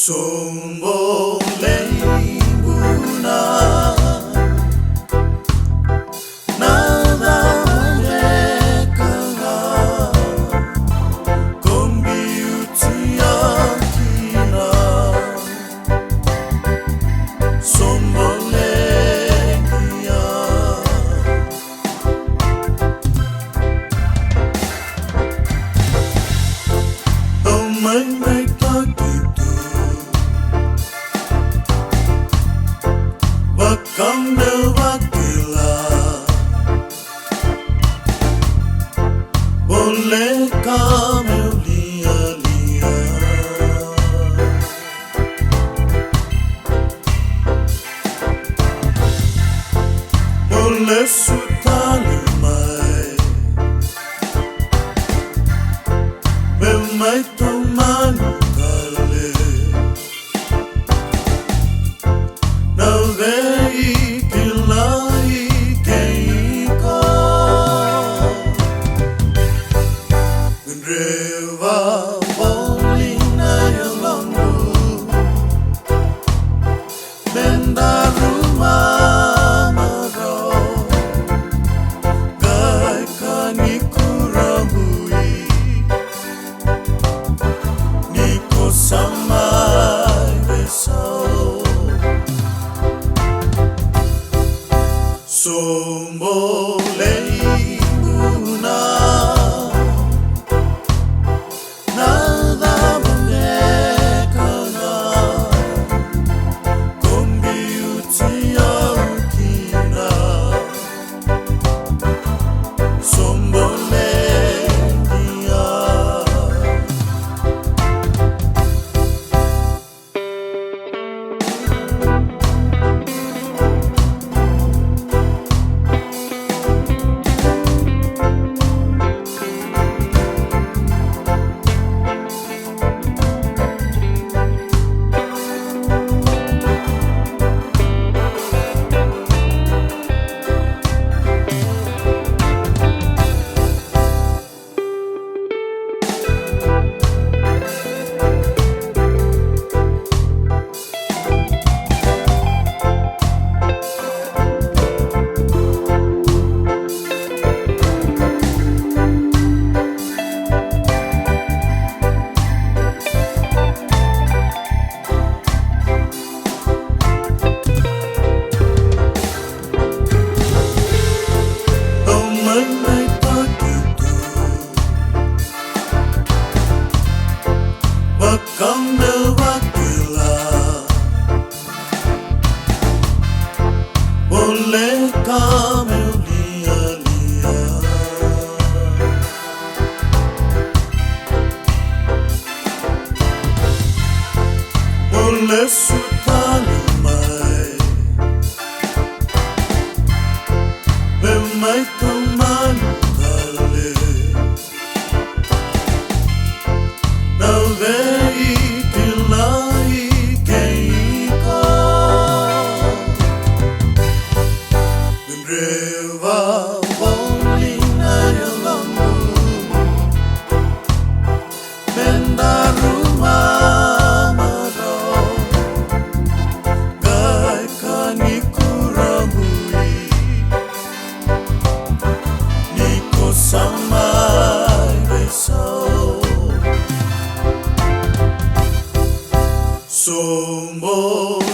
Sombo leibuna nada mekanga kombiutia kina sombo lengia oh my Wakanda wakila boleh kamu lihat boleh suka lemai memai teman kali Reva bolina yalangu benda rumah maro gai kani kurabui niko samai besau sombo leibuna Wakanda wakila boleh kamu lihat boleh suka lemai memai teman kali Reva bolina yalangu benda rumah maro gai kani kurabui niko samai besau sombo